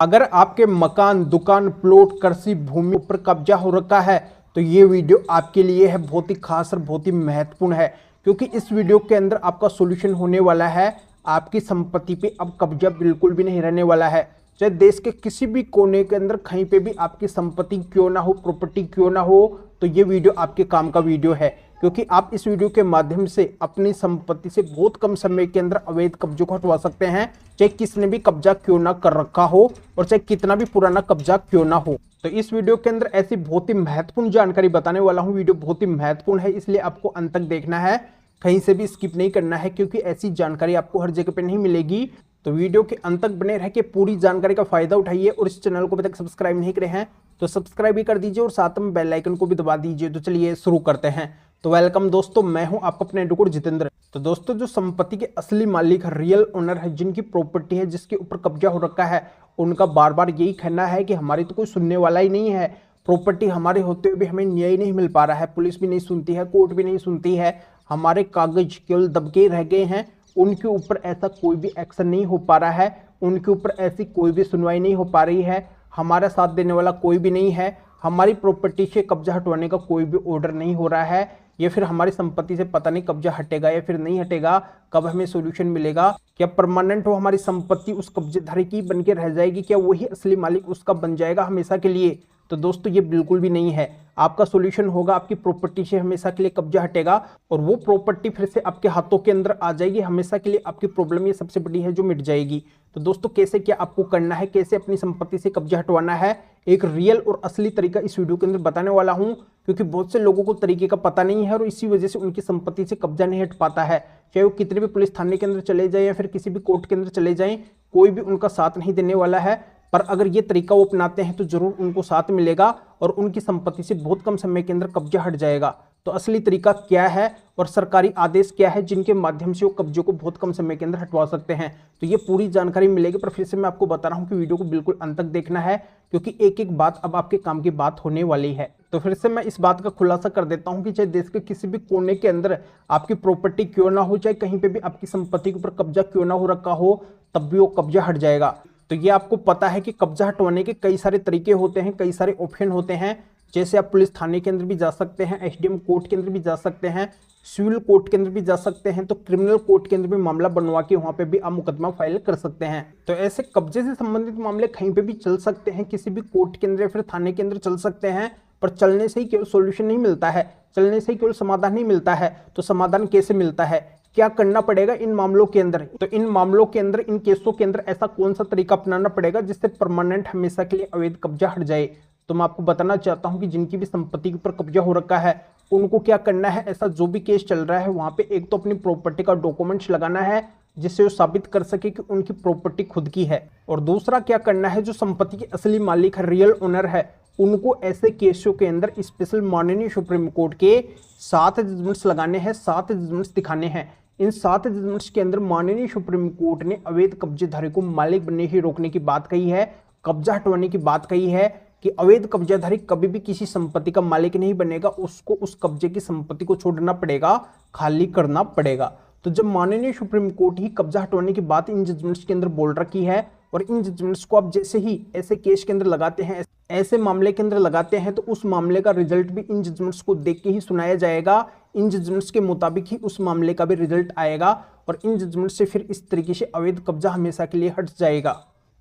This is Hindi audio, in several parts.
अगर आपके मकान, दुकान, प्लॉट, कृषि भूमि पर कब्जा हो रखा है तो ये वीडियो आपके लिए है, बहुत ही खास और बहुत ही महत्वपूर्ण है। क्योंकि इस वीडियो के अंदर आपका सॉल्यूशन होने वाला है। आपकी संपत्ति पे अब कब्जा बिल्कुल भी नहीं रहने वाला है। चाहे देश के किसी भी कोने के अंदर कहीं पे भी आपकी संपत्ति क्यों ना हो, प्रॉपर्टी क्यों ना हो, तो ये वीडियो आपके काम का वीडियो है। क्योंकि आप इस वीडियो के माध्यम से अपनी संपत्ति से बहुत कम समय के अंदर अवैध कब्जों को हटवा सकते हैं, चाहे किसने भी कब्जा क्यों ना कर रखा हो और चाहे कितना भी पुराना कब्जा क्यों ना हो। तो इस वीडियो के अंदर ऐसी बहुत ही महत्वपूर्ण जानकारी बताने वाला हूं। वीडियो बहुत ही महत्वपूर्ण है, इसलिए आपको अंत तक देखना है, कहीं से भी स्किप नहीं करना है, क्योंकि ऐसी जानकारी आपको हर जगह पे नहीं मिलेगी। तो वीडियो के अंत तक बने रह के पूरी जानकारी का फायदा उठाइए। और इस चैनल को अभी तक सब्सक्राइब नहीं करे हैं तो सब्सक्राइब भी कर दीजिए और साथ में बेल आइकन को भी दबा दीजिए। तो चलिए शुरू करते हैं। तो वेलकम दोस्तों, मैं हूं आपका अपने एडवोकेट जितेंद्र। तो दोस्तों, जो संपत्ति के असली मालिक है, रियल ओनर है, जिनकी प्रॉपर्टी है, जिसके ऊपर कब्जा हो रखा है, उनका बार बार यही कहना है कि हमारी तो कोई सुनने वाला ही नहीं है। प्रॉपर्टी हमारे होते हुए भी हमें न्याय नहीं मिल पा रहा है, पुलिस भी नहीं सुनती है, कोर्ट भी नहीं सुनती है, हमारे कागज केवल दबके रह गए हैं। उनके ऊपर ऐसा कोई भी एक्शन नहीं हो पा रहा है, उनके ऊपर ऐसी कोई भी सुनवाई नहीं हो पा रही है, हमारा साथ देने वाला कोई भी नहीं है, हमारी प्रॉपर्टी से कब्जा हटवाने का कोई भी ऑर्डर नहीं हो रहा है, या फिर हमारी संपत्ति से पता नहीं कब्जा हटेगा या फिर नहीं हटेगा, कब हमें सॉल्यूशन मिलेगा, क्या परमानेंट हो हमारी संपत्ति उस कब्जेधारी की बन के रह जाएगी, क्या वही असली मालिक उसका बन जाएगा हमेशा के लिए। तो दोस्तों, ये बिल्कुल भी नहीं है। आपका सॉल्यूशन होगा, आपकी प्रॉपर्टी से हमेशा के लिए कब्जा हटेगा और वो प्रॉपर्टी फिर से आपके हाथों के अंदर आ जाएगी। हमेशा के लिए आपकी प्रॉब्लम ये सबसे बड़ी है जो मिट जाएगी। तो दोस्तों, कैसे क्या आपको करना है, कैसे अपनी संपत्ति से कब्जा हटवाना है, एक रियल और असली तरीका इस वीडियो के अंदर बताने वाला हूं। क्योंकि बहुत से लोगों को तरीके का पता नहीं है और इसी वजह से उनकी संपत्ति से कब्जा नहीं हट पाता है। चाहे वो कितने भी पुलिस थाने के अंदर चले जाए या फिर किसी भी कोर्ट के अंदर चले जाएं, कोई भी उनका साथ नहीं देने वाला है। पर अगर ये तरीका वो अपनाते हैं तो जरूर उनको साथ मिलेगा और उनकी संपत्ति से बहुत कम समय के अंदर कब्जा हट जाएगा। तो असली तरीका क्या है और सरकारी आदेश क्या है जिनके माध्यम से वो कब्जों को बहुत कम समय के अंदर हटवा सकते हैं, तो ये पूरी जानकारी मिलेगी। पर फिर से मैं आपको बता रहा हूं कि वीडियो को बिल्कुल अंत तक देखना है, क्योंकि एक एक बात अब आपके काम की बात होने वाली है। तो फिर से मैं इस बात का खुलासा कर देता हूं कि चाहे देश के किसी भी कोने के अंदर आपकी प्रॉपर्टी क्यों ना हो, चाहे कहीं पे भी आपकी संपत्ति के ऊपर कब्जा क्यों ना हो रखा हो, तब भी वो कब्जा हट जाएगा। तो ये आपको पता है कि कब्जा हटवाने के कई सारे तरीके होते हैं, कई सारे ऑप्शन होते हैं। जैसे आप पुलिस थाने के अंदर भी जा सकते हैं, एसडीएम कोर्ट के अंदर भी जा सकते हैं, सिविल कोर्ट के अंदर भी जा सकते हैं, तो क्रिमिनल कोर्ट के अंदर भी मामला बनवा के वहां पे भी आप मुकदमा फाइल कर सकते हैं। तो ऐसे कब्जे से संबंधित मामले कहीं पे भी चल सकते हैं, किसी भी कोर्ट के अंदर या फिर थाने के अंदर चल सकते हैं। पर चलने से ही केवल सॉल्यूशन नहीं मिलता है, चलने से ही केवल समाधान नहीं मिलता है। तो समाधान कैसे मिलता है, क्या करना पड़ेगा इन मामलों के अंदर, तो इन मामलों के अंदर, इन केसों के अंदर ऐसा कौन सा तरीका अपनाना पड़ेगा जिससे परमानेंट हमेशा के लिए अवैध कब्जा हट जाए। तो मैं आपको बताना चाहता हूं कि जिनकी भी संपत्ति के ऊपर कब्जा हो रखा है उनको क्या करना है। ऐसा जो भी केस चल रहा है वहां पे एक तो अपनी प्रॉपर्टी का डॉक्यूमेंट्स लगाना है जिससे वो साबित कर सके कि उनकी प्रॉपर्टी खुद की है। और दूसरा क्या करना है, जो संपत्ति के असली मालिक है, रियल ओनर है, उनको ऐसे केसों के अंदर स्पेशल माननीय सुप्रीम कोर्ट के 7 जजमेंट्स लगाने हैं, 7 जजमेंट्स दिखाने हैं। इन 7 जजमेंट्स के अंदर माननीय सुप्रीम कोर्ट ने अवैध कब्जेधारी को मालिक बनने से रोकने की बात कही है, कब्जा हटवाने की बात कही है कि अवैध कब्जाधारी कभी भी किसी संपत्ति का मालिक नहीं बनेगा, उसको उस कब्जे की संपत्ति को छोड़ना पड़ेगा, खाली करना पड़ेगा। तो जब माननीय सुप्रीम कोर्ट ही कब्जा हटवाने की बात इन जजमेंट्स के अंदर बोल रखी है और इन जजमेंट्स को आप जैसे ही ऐसे केस के अंदर लगाते हैं, ऐसे मामले के अंदर लगाते हैं, तो उस मामले का रिजल्ट भी इन जजमेंट्स को देख के ही सुनाया जाएगा। इन जजमेंट्स के मुताबिक ही उस मामले का भी रिजल्ट आएगा और इन जजमेंट से फिर इस तरीके से अवैध कब्जा हमेशा के लिए हट जाएगा।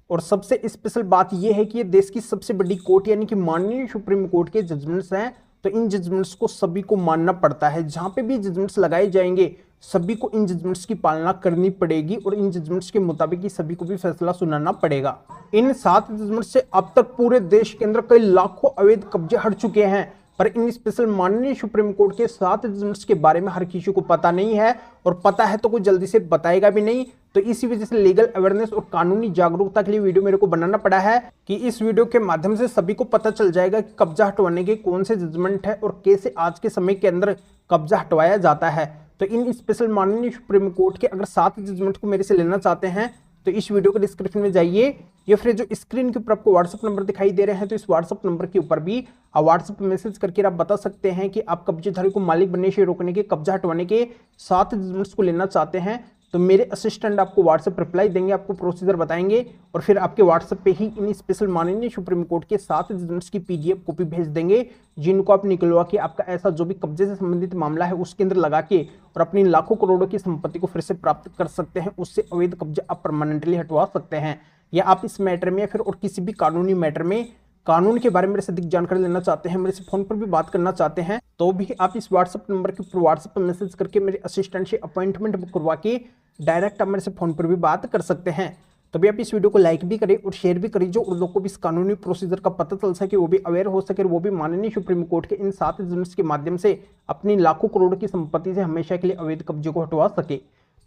और सबसे स्पेशल बात यह है कि ये देश की सबसे बड़ी कोर्ट यानी कि माननीय सुप्रीम कोर्ट के जजमेंट्स हैं, तो इन जजमेंट्स को सभी को मानना पड़ता है। जहां पे भी जजमेंट्स लगाए जाएंगे सभी को इन जजमेंट्स की पालना करनी पड़ेगी और इन जजमेंट्स के मुताबिक ही सभी को भी फैसला सुनाना पड़ेगा। इन 7 जजमेंट्स से अब तक पूरे देश के अंदर कई लाखों अवैध कब्जे हट चुके हैं, पर इन स्पेशल माननीय सुप्रीम कोर्ट के 7 जजमेंट्स के बारे में हर किसी को पता नहीं है, और पता है तो कोई जल्दी से बताएगा भी नहीं। तो इसी वजह से लीगल अवेयरनेस और कानूनी जागरूकता के लिए वीडियो मेरे को बनाना पड़ा है कि इस वीडियो के माध्यम से सभी को पता चल जाएगा कि कब्जा हटवाने के कौन से जजमेंट है और कैसे आज के समय के अंदर कब्जा हटवाया जाता है। तो इन स्पेशल माननीय सुप्रीम कोर्ट के अगर 7 जजमेंट को मेरे से लेना चाहते हैं तो इस वीडियो के डिस्क्रिप्शन में जाइए, या फिर जो स्क्रीन के ऊपर आपको व्हाट्सएप नंबर दिखाई दे रहे हैं, तो इस व्हाट्सएप नंबर के ऊपर भी आप व्हाट्सएप मैसेज करके आप बता सकते हैं कि आप कब्जेधारी को मालिक बनने से रोकने के, कब्जा हटवाने के 7 जजमेंट्स को लेना चाहते हैं। तो मेरे असिस्टेंट आपको व्हाट्सएप रिप्लाई देंगे, आपको प्रोसीजर बताएंगे और फिर आपके व्हाट्सएप पे ही इन स्पेशल माननीय सुप्रीम कोर्ट के 7 जजमेंट्स की पीडीएफ कॉपी भेज देंगे, जिनको आप निकलवा के आपका ऐसा जो भी कब्जे से संबंधित मामला है उसके अंदर लगा के और अपनी लाखों करोड़ों की संपत्ति को फिर से प्राप्त कर सकते हैं। उससे अवैध कब्जा आप परमानेंटली हटवा सकते हैं। या आप इस मैटर में या फिर और किसी भी कानूनी मैटर में कानून के बारे में मेरे से अधिक जानकारी लेना चाहते हैं, मेरे से फोन पर भी बात करना चाहते हैं, तो भी आप इस व्हाट्सएप नंबर के ऊपर व्हाट्सएप पर मैसेज करके मेरे असिस्टेंट से अपॉइंटमेंट बुक करवा के डायरेक्ट आप मेरे से फोन पर भी बात कर सकते हैं। तभी आप इस वीडियो को लाइक भी करें और शेयर भी करें, जो उन लोगों को भी इस कानूनी प्रोसीजर का पता चल सके, वो भी अवेयर हो सके, वो भी माननीय सुप्रीम कोर्ट के इन 7 जजमेंट्स के माध्यम से अपनी लाखों करोड़ों की संपत्ति से हमेशा के लिए अवैध कब्जे को हटवा सके।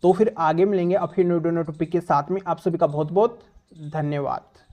तो फिर आगे मिलेंगे आप फिर न्यू टॉपिक के साथ में। आप सभी का बहुत बहुत धन्यवाद।